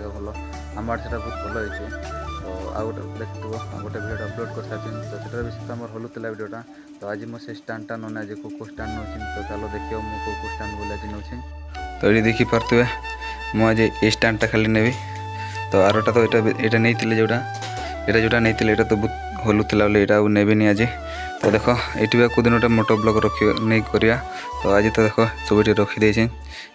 जगह भल आम आड़े से बहुत भल होती तो आउ गोटे देखो गोटे भिडियो अपलोड कर सारी तो से भी आम हलुला भिडियोटा तो आज मुझे स्टाण्डटा नौने आज कौ स्टाण्ड नौ तो चलो देखिए मुझे कौ स्टाण्ड बोले आज नौ तो ये देखिपे मुझे ये स्टाण्डटा खाली नेबी तो आरटा तो यहाँ नहीं जोटा जोटा नहीं यहाँ तो बहुत हलुला बोले यहाँ नेबिनी आज तो देख ये कौन गोटे मोटो ब्लॉग रखी नहीं करा तो आज तो देख सब ये रखीदे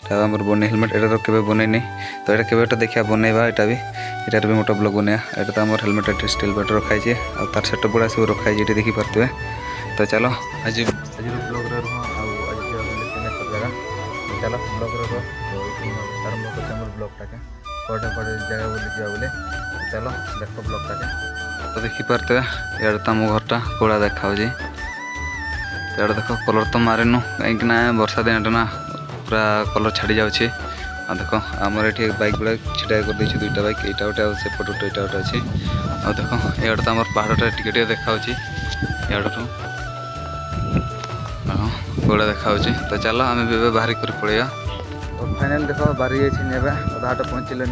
आम बन हेलमेट ये तो केवे बनईनी तो ये केवे देखा बनवा यहाँ भी मोटो ब्लॉग बनवा यहाँ तो आम हेलमेट स्टील बेट रखाई और तार सेटअप गुड़ा सब रखाई ये देखिपे तो चलो आज ब्लॉग रुह आज जगह चलो ब्लॉग रुह आरंभ कर ब्लॉगटा के कड़े कड़े जगह बोली जा बोले चलो देख ब्लॉगटा के तो देखिपे इे तो आम घरटा कड़ा देखा इे देख कलर तो मारेनु कहीं वर्षा दिन ना पूरा कलर छाड़ी जाऊँगी देख आमर ये बैक गुड़ा छिटा कर दुईटा बैक यहाँ गोटे सेपट गोटे यहाँ गोटे अच्छी और देख ये तो आम पहाड़टा टे देखा इू कड़ा देखा तो चलो आम भी बाहर कर पड़ेगा तो फाइनल देख बाहरी जाइए अधाटा पहुँचले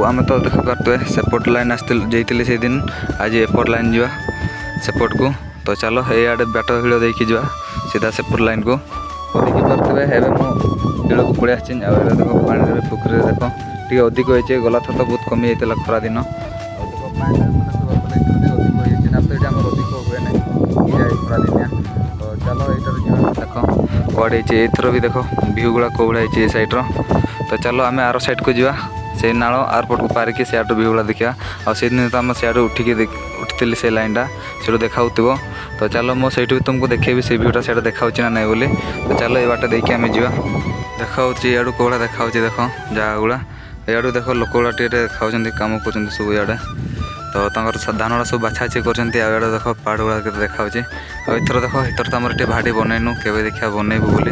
आम तो देखिपे सेपट लाइन आसते से दिन आज एपट लाइन जा सेपट को तो चलो ये बाट हिल देखी जा सीधा सेपट लाइन को देखिपे एवं मो हिल को पड़े आसी देख पानी पुखरी देख टे अधिक होती गला थर तो बहुत कमी जाता खरा दिन देख पानी अधिक होती आम अधिक हुए ना खरा दिनिया तो चलो यहाँ देख कड़े एथर भी देख भ्यू गुड़ा कौड़ा है सैड्र तो चलो आम आर साइड को जा से नाल आरपट को पारिकी सियाड़ भ्यू गुड़ा देखा और से दिन तो आम सियाड़ उठी उठी से लाइनटा से देखा तो चलो मो से भी तुमको देखेबी से भ्यूटा से देखा ना नहीं बोली तो चलो ये बाट देखिए आम जा देखा इे कौड़ा देखा देख जगह गुड़ा इे देख लोक गुड़ा टे देखा कम कर सब इे तो धान सब बाछाची कर देख पहाड़ गुड़ा के देखा इथर देख इथर तो आम भाड़ी बनईनु के देखा बनईबू बोली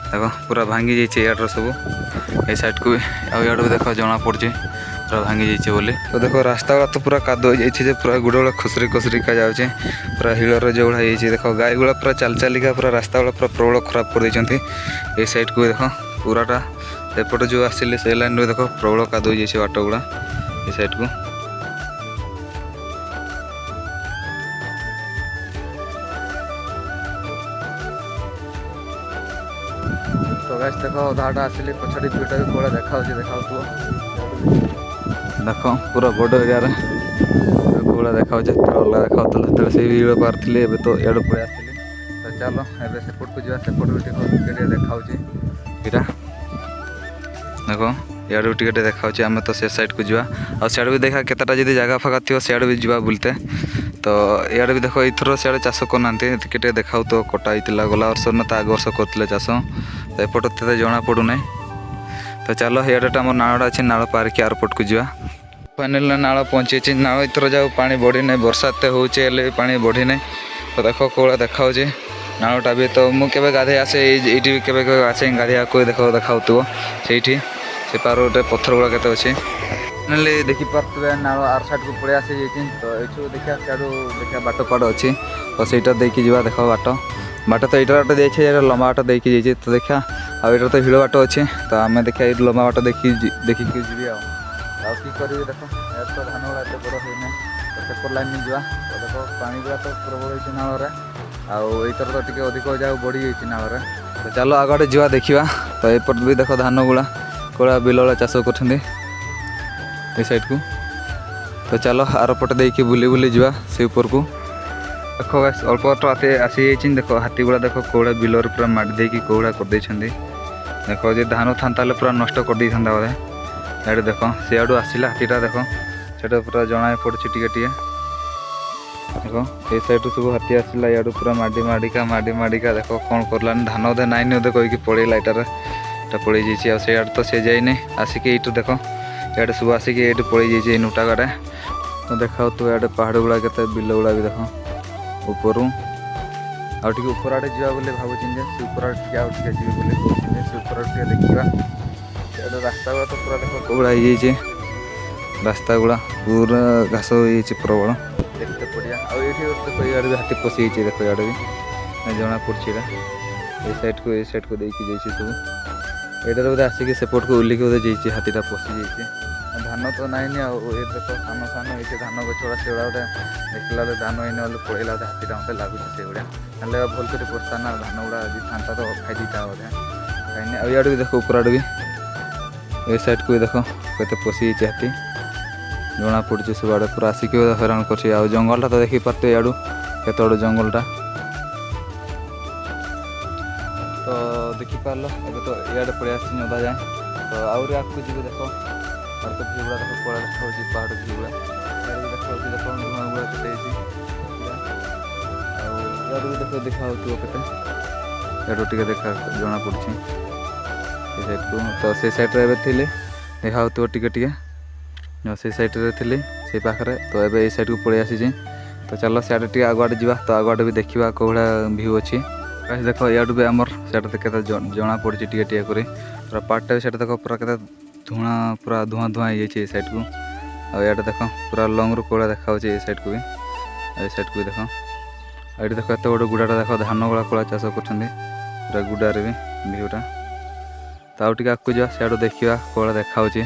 देख पूरा भांगी जाइए यार सब ये साइड को भी आड़ भी देख जना पड़ी पूरा भांगी जाइए बोली तो देख रास्ता गुड़ा तो पूरा कादो जाइए पूरा गुड़ गुड़ा खसरी खसरी का जाऊँचे पूरा हिलर जो गुड़ा ये देख गाई गुड़ा पूरा चाल चालिका पूरा रास्ता गुड़ा पूरा प्रबल खराब कर देते ये साइड को देख पूराटा एपटे जो आसिले से लाइन देख प्रबल कादो जाइए बाट गुड़ा ये साइड को तो गैस देख अधाटा आसिले पछाड़ी भ्यूटा भी कौड़ा देखा देखा देख पूरा बड़ एरिया कौड़ा देखा अलग देखा से भी पार्थिली एवं तो इे पड़े आसली तो चलो एवं सेपट को जा सेपट भी देखा यहाँ देख इे भी टे देखा आम तो से साइड को जा और सियाड़ भी देखा केतटा जब जगह फाँका थी सियाड़ भी जा बुलते तो इे भी देख इथर सियाड़ चाष करना टे देखा तो कटा होता गला वर्ष ना तो आग वर्ष करते चाष तो एपट तो जना पड़ूना तो चलो ये आम नाड़ा अच्छे नाड़ पारिक आरपट को जा फाइनाल नाड़ पहुँची नाड़ इथर जाओ पानी बढ़ी ना वर्षा एत हो पा बढ़ी ना तो देख कौड़ा देखा नाड़टा भी तो मुझे गाधे आसे ये भी के आसे गाधिया को देख देखा से पार गोटे पत्थर गुड़ा के अच्छे फाइनाली देखिपे नाड़ आर साइड को पड़े आसी जाइए तो ये देखा सियाड़ देखा बाट पाड़ अच्छी तो सहीटा देखी जा देख बाट बाट तो यहाँ बाटे जाइए लंबा बाट देखी जाइए तो देखा आउ तो हिल बाट अच्छे तो आम देखा ये लंबा बाट देखी जी कि करी देख तो धान गुड़ा एत बड़ होना तो सेपट लाइन में जा तो देख पानी गुड़ा तो प्रबल होती नाल आईतर तो टे अधिक जगह बढ़ी जाइए नाल तो चलो आगे जा देखा तो एपट भी देख धान गुड़ा कौड़ा बिल चाष कर साइड को तो चलो आर पटे देखिए बुली बुली जा से ऊपर को देख अल्प बाटे आसी जाइए देख हाथी गुड़ा देख कौड़ा बिलर पूरा माड़ी देकी कौड़ा कर देख जो धान था पूरा नष्ट कर दे था बोधे ये देख सियाड़ू आसला हाथीटा देख से पूरा जना पड़ी टे देख ये साइड सब हाथी आसला इू पूरा माड़ी माड़िका देख कौन करला धान उदे नाइन उदे कहीकि पड़ेगा इटार पड़े जाइए आड़ तो से जाइने आसिक ये देख इे सब आसिक ये पड़े जाइए नुटा गाड़े तो देखा तो इे पहाड़ गुड़ा के बिल गुड़ा भी देख ऊपर आगे ऊपर आड़े जा बोले भावुँ से ऊपर आड़े जी बोले से ऊपर आड़े देखा रास्ता गुड़ा तो पूरा देख कौड़ा हो रास्ता गुड़ा पूरा घास हो प्रबल देखते पड़िया आठ देख इे भी हाथी पशि देख इे भी जना पड़ी ये साइड को देखी जाइए सब यहाँ बोधे आसिक सेपट को उल्लिक बोधे जाइए हाथीटा पशि जाइए ଧାନ ତ ନାଇଁନି ଆଉ ଏ ଦେଖ ସାନ ସାନ ହେଇଛି ଧାନ ଗଛ ଗୁଡ଼ା ସେଗୁଡ଼ା ଗୋଟେ ଦେଖିଲା ବେଳେ ଧାନ ହେଇନି ବୋଲେ ପଳେଇଲା ବୋଧେ ହାତୀଟା ମୋତେ ଲାଗୁଛି ସେଇଭଳିଆ ହେଲେ ଭଲ କରି ପୋଷା ନା ଧାନ ଗୁଡ଼ା ଯଦି ଥାନ୍ତା ତ ଖାଇଦେଇଥା ବୋଧେ ଖାଇନି। ଆଉ ଇଆଡ଼େ ବି ଦେଖ ଉପର ଆଡ଼େ ବି ଏ ସାଇଡ଼୍କୁ ବି ଦେଖ କେତେ ପଶି ଯାଇଛି ହାତୀ ଜଣା ପଡ଼ୁଛି ସବୁଆଡ଼େ ପୁରା ଆସିକି ହଇରାଣ କରୁଛି। ଆଉ ଜଙ୍ଗଲଟା ତ ଦେଖିପାରୁଥିବେ ଇଆଡ଼ୁ କେତେ ବଡ଼ ଜଙ୍ଗଲଟା ତ ଦେଖିପାରିଲ। ଏବେ ତ ଇଆଡ଼େ ପଳେଇ ଆସିଛି ଅଧା ଯାଏଁ ତ ଆହୁରି ଆଗକୁ ଯିବେ ଦେଖ ଆର ତ ଭିଉ ଗୁଡ଼ା ଦେଖ କଳା ଦେଖାଉଛି ପାହାଡ଼ ଭିଉ ଗୁଡ଼ା ଇଆଡ଼େ ବି ଦେଖାଉଛି ଦେଖ ଧୂଆଁ ଗୁଡ଼ା କେତେ ହେଇଛି ଆଉ ଇଆଡ଼ୁ ବି ଦେଖ ଦେଖା ହେଉଥିବ କେତେ ଇଆଡ଼ୁ ଟିକେ ଦେଖା ଜଣାପଡ଼ୁଛି ସେ ସାଇଡ଼୍କୁ ତ ସେ ସାଇଡ଼୍ରେ ଏବେ ଥିଲେ ଦେଖା ହେଉଥିବ ଟିକେ ଟିକେ ସେ ସାଇଡ଼୍ରେ ଥିଲି ସେଇ ପାଖରେ ତ ଏବେ ଏଇ ସାଇଡ଼୍କୁ ପଳେଇ ଆସିଛି ତ ଚାଲ ସିଆଡ଼େ ଟିକେ ଆଗୁଆଡ଼େ ଯିବା ତ ଆଗୁଆଡ଼େ ବି ଦେଖିବା କେଉଁ ଭଳିଆ ଭିଉ ଅଛି। ଦେଖ ଇଆଡ଼ୁ ବି ଆମର ସେଇଟା କେତେ ଜଣା ପଡ଼ୁଛି ଟିକେ ଟିକେ କରି ପୁରା ପାର୍ଟଟା ବି ସେଇଟା ଦେଖ ପୁରା କେତେ ପୁରା ଧୂଆଁ ଧୂଆଁ ହେଇଯାଇଛି ଏ ସାଇଡ଼୍କୁ ଆଉ ଇଆଡ଼େ ଦେଖ ପୁରା ଲଙ୍ଗରୁ କୋଳା ଦେଖାହେଉଛି ଏ ସାଇଡ଼୍କୁ ବି ଆଉ ଏ ସାଇଡ଼୍କୁ ବି ଦେଖ ଆଉ ଏଠି ଦେଖ ଏତେ ବଡ଼ ଗୁଡ଼ାଟା ଦେଖ ଧାନ ଗୁଡ଼ା କୋଳା ଚାଷ କରୁଛନ୍ତି ପୁରା ଗୁଡ଼ାରେ ବି ଭିଉଟା ତ ଆଉ ଟିକେ ଆଗକୁ ଯିବା ସିଆଡ଼ୁ ଦେଖିବା କୋଳା ଦେଖାହେଉଛି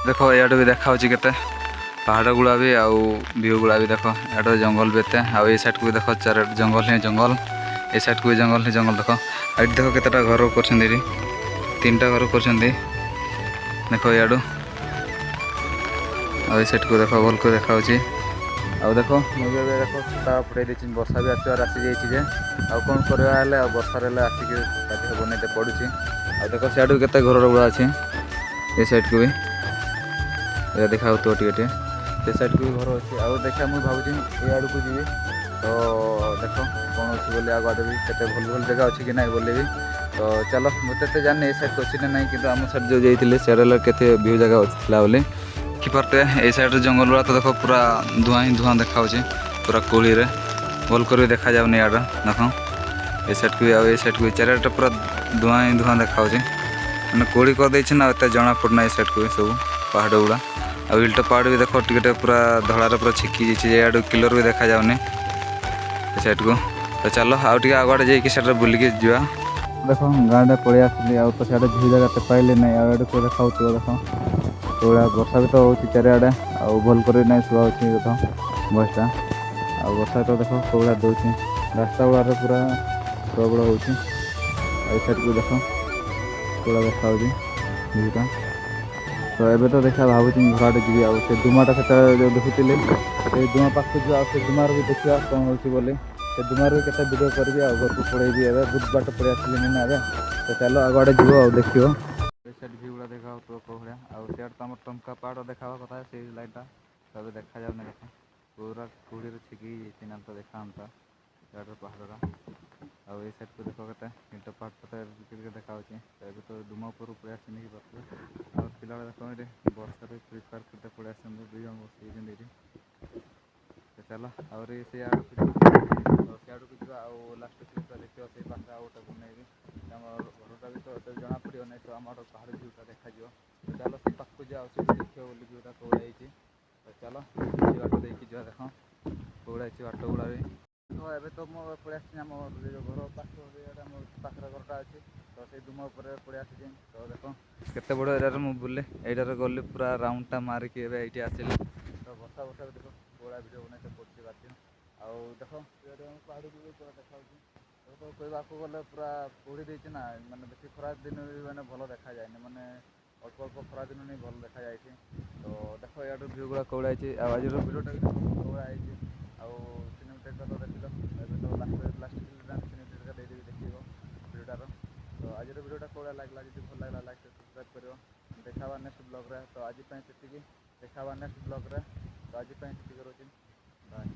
ଦେଖ ଇଆଡ଼ୁ ବି ଦେଖାହେଉଛି କେତେ ପାହାଡ଼ ଗୁଡ଼ା ବି ଆଉ ଭିଉ ଗୁଡ଼ା ବି ଦେଖ ଇଆଡ଼େ ଜଙ୍ଗଲ ବି ଏତେ ଆଉ ଏଇ ସାଇଡ଼୍କୁ ବି ଦେଖ ଚାରିଆଡ଼େ ଜଙ୍ଗଲ ହିଁ ଜଙ୍ଗଲ ଏ ସାଇଡ଼୍କୁ ବି ଜଙ୍ଗଲ ହିଁ ଜଙ୍ଗଲ ଦେଖ ଏଇଠି ଦେଖ କେତେଟା ଘର କରିଛନ୍ତି ଏଠି 3ଟା ଘର କରିଛନ୍ତି ଦେଖ ଇଆଡ଼ୁ ଆଉ ଏ ସାଇଡ଼୍କୁ ଦେଖ ଭଲ କରି ଦେଖାହେଉଛି ଆଉ ଦେଖ ମୁଁ ବି ଏବେ ଦେଖ ଛତା ଫୁଟେଇ ଦେଇଛି ବର୍ଷା ବି ଆସିବାର ଆସିଯାଇଛି ଯେ ଆଉ କ'ଣ କରିବା ହେଲେ ଆଉ ବର୍ଷାରେ ହେଲେ ଆସିକି ଗାଧି ହେବନି ଏତେ ପଡ଼ୁଛି ଆଉ ଦେଖ ସିଆଡ଼ୁ କେତେ ଘରର ଗୁଡ଼ା ଅଛି ଏ ସାଇଡ଼୍କୁ ବି ଏଇଟା ଦେଖାହେଉଥିବ ଟିକେ ଟିକେ ସେ ସାଇଡ଼୍କୁ ବି ଘର ଅଛି ଆଉ ଦେଖିବା ମୁଁ ଭାବୁଛି ଏଇ ଆଡ଼କୁ ଯିବି ତ ଦେଖ କ'ଣ ଅଛି ବୋଲି ଆଉ ଆଡ଼େ ବି କେତେ ଭଲ ଭଲ ଜାଗା ଅଛି କି ନାହିଁ ବୋଲି ବି ତ ଚାଲ ମୁଁ ତ ଏତେ ଜାଣିନି ଏ ସାଇଡ଼୍କୁ ଅଛି ନା ନାହିଁ କିନ୍ତୁ ଆମ ସାଇଡ଼୍ ଯେଉଁ ଯାଇଥିଲି ସିଆଡ଼େ ହେଲେ କେତେ ଭିଉ ଜାଗା ଥିଲା ବୋଲି ଦେଖିପାରୁଥିବେ ଏଇ ସାଇଡ଼୍ରେ ଜଙ୍ଗଲ ଗୁଡ଼ା ତ ଦେଖ ପୁରା ଧୂଆଁ ହିଁ ଧୂଆଁ ଦେଖାହେଉଛି ପୁରା କୋଳିରେ ଭଲ କରି ଦେଖାଯାଉନି ଇଆଡ଼େ ଦେଖ ଏ ସାଇଡ଼୍କୁ ବି ଆଉ ଏ ସାଇଡ଼୍କୁ ବି ଚାରିଆଡ଼େ ପୁରା ଧୂଆଁ ହିଁ ଧୂଆଁ ଦେଖାହେଉଛି ମାନେ କୋଳି କରିଦେଇଛି ନା ଏତେ ଜଣା ପଡ଼ୁନା ଏ ସାଇଡ଼୍କୁ ବି ସବୁ ପାହାଡ଼ ଗୁଡ଼ା ଆଉ ଇଲଟ ପାହାଡ଼ ବି ଦେଖ ଟିକେ ଟିକେ ପୁରା ଧଳାରେ ପୁରା ଛିକି ଯାଇଛି ଯେ ଇଆଡ଼ୁ କ୍ଲିୟର ବି ଦେଖାଯାଉନି ଏ ସାଇଡ଼୍କୁ ତ ଚାଲ ଆଉ ଟିକେ ଆଗୁଆଡ଼େ ଯାଇକି ସେଠାରେ ବୁଲିକି ଯିବା ଦେଖ ଗାଁଟା ପଳେଇ ଆସିଲି ଆଉ ତ ସିଆଡ଼େ ଭିଉ ଜାଗା ଏତେ ପାଇଲି ନାହିଁ ଆଉ ଏଠି ଦେଖାଉଥିବ ଦେଖ ସେଇଭଳିଆ ବର୍ଷା ବି ତ ହେଉଛି ଚାରିଆଡ଼େ ଆଉ ଭଲ କରି ନାହିଁ ଶୁଆ ହେଉଛି ଦେଖ ଭଏସ୍ଟା ଆଉ ବର୍ଷା ତ ଦେଖ କେଉଁ ଭଳିଆ ଦେଉଛି ରାସ୍ତା ଗୁଡ଼ାରେ ପୁରା ପ୍ରବଳ ହେଉଛି ଆଉ ଏ ସାଇଡ଼୍କୁ ଦେଖ କେଉଁ ଭଳିଆ ଦେଖାହେଉଛି ଭିଉଟା ତ ଏବେ ତ ଦେଖିବା ଭାବୁଛି ଘର ଆଡ଼େ ଯିବି ଆଉ ସେ ଧୁମାଟା ସେତେବେଳେ ଯେଉଁ ଦେଖୁଥିଲି ସେଇ ଧୂଆଁ ପାଖକୁ ଯିବା ଆଉ ସେ ଧୂମାରୁ ବି ଦେଖିବା କ'ଣ ହେଉଛି ବୋଲି ସେ ଧୂମାରୁ ବି କେତେ ଭିଡ଼ିଓ କରିବି ଆଉ ଘରକୁ ପଳେଇବି ଏବେ ବହୁତ ବାଟ ପଳେଇ ଆସିଲିନି ନା ଏବେ ତ ଚାଲ ଆଗୁଆଡ଼େ ଯିବ ଆଉ ଦେଖିବ ଏ ସାଇଡ଼୍ ଭିଉ ଗୁଡ଼ା ଦେଖା ହେଉଥିବ କେଉଁ ଭଳିଆ ଆଉ ସିଆଡ଼େ ତ ଆମର ଟଙ୍କା ପାହାଡ଼ ଦେଖା ହେବା କଥା ସେଇ ଲାଇଟ୍ଟା ତ ଏବେ ଦେଖାଯାଉନି ଦେଖ ପୁରା କୁହୁଡ଼ିରେ ଛିକି ହେଇଯାଇଛି ନା ତ ଦେଖାନ୍ତା ସିଆଡ଼ର ପାହାଡ଼ଟା ଆଉ ଏଇ ସାଇଡ଼୍କୁ ଦେଖ କେତେ ଇଟ ପାହାଡ଼ ଟିକେ ଟିକେ ଦେଖାହେଉଛି ତ ଏବେ ତ ଧୂମ ଉପରକୁ ପଳେଇ ଆସିନି କି ପାଖରେ ଆଉ ପିଲାବେଳେ ଦେଖ ଏଠି ବର୍ଷାରେ ଫ୍ରି ଫାୟାର୍ ଖେଳତେ ପଳେଇ ଆସିଛନ୍ତି 2 ଜଣ ବସିଯାଇଛନ୍ତି ଏଠି ତ ଚାଲ ଆହୁରି ସେ ଆଡ଼କୁ ଯିବା ତ ସେ ଆଡ଼କୁ ଯିବା ଆଉ ଲାଷ୍ଟ କ୍ଲିପ୍ଟା ଦେଖିବା ସେଇ ପାଖରେ ଆଉ ଗୋଟେ ବନେଇବି ଆମର ଘରଟା ବି ତ ଏତେ ଜଣାପଡ଼ିବ ନାହିଁ ତ ଆମର ପାହାଡ଼ ଭିଉଟା ଦେଖାଯିବ ତ ଚାଲ ସେ ପାଖକୁ ଯିବା ଆଉ ସେଠି ଦେଖିବ ବୋଲି ଭିଉଟା କେଉଁଭଳିଆ ହେଇଛି ତ ଚାଲ ସେ ବାଟ ଦେଇକି ଯିବା ଦେଖ କେଉଁଭଳିଆ ହେଇଛି ବାଟ ଗୁଡ଼ା ବି ତ ଏବେ ତ ମୁଁ ପଳେଇ ଆସିଛି ଆମ ଯେଉଁ ଘର ପାଖରେ ଆମ ପାଖରେ ଘରଟା ଅଛି ତ ସେଇ ଧୂମ ଉପରେ ପଳେଇ ଆସିଛି ତ ଦେଖ କେତେ ବଡ଼ ଏରିଆରେ ମୁଁ ବୁଲେ ଏଇଟାରେ ଗଲି ପୁରା ରାଉଣ୍ଡଟା ମାରିକି ଏବେ ଏଇଠି ଆସିଲି ତ ବର୍ଷା ବି ଦେଖ କେଉଁଭଳିଆ ଭିଡ଼ିଓ ବନେଇତେ ପଡ଼ୁଛି ବାଧ୍ୟ ଆଉ ଦେଖ ପାହାଡ଼କୁ ବି ପୁରା ଦେଖାହେଉଛି ତ କହିବାକୁ ଗଲେ ପୁରା ପୋଡ଼ି ଦେଇଛି ନା ମାନେ ବେଶୀ ଖରା ଦିନ ବି ମାନେ ଭଲ ଦେଖାଯାଏନି ମାନେ ଅଳ୍ପ ଅଳ୍ପ ଖରା ଦିନ ହିଁ ଭଲ ଦେଖାଯାଇଛି ତ ଦେଖ ଇଆଡ଼ୁ ଭିଉ ଗୁଡ଼ା କେଉଁଭଳିଆ ହେଇଛି ଆଉ ଆଜିର ଭିଡ଼ିଓଟା ବି ଦେଖ କେଉଁଭଳିଆ ହେଇଛି ଆଉ ସିନେମାଟେକ୍ଟା ତ ଦେଖିଲ ଏବେ ତ ଲାଷ୍ଟ ସିନେମାଟେକ୍ଟା ଦେଇଦେବି ଦେଖିବ ଭିଡ଼ିଓଟାର ତ ଆଜିର ଭିଡ଼ିଓଟା କେଉଁଭଳିଆ ଲାଗିଲା ଯଦି ଭଲ ଲାଗିଲା ଲାଇକ୍ ସବସ୍କ୍ରାଇବ୍ କରିବ ଦେଖା ହେବା ନେକ୍ସଟ ବ୍ଲଗ୍ରେ ତ ଆଜି ପାଇଁ ସେତିକି ଦେଖା ହେବା ନେକ୍ସଟ ବ୍ଲଗ୍ରେ ତ ଆଜି ପାଇଁ ସେତିକି ରହୁଛି ବାଏ।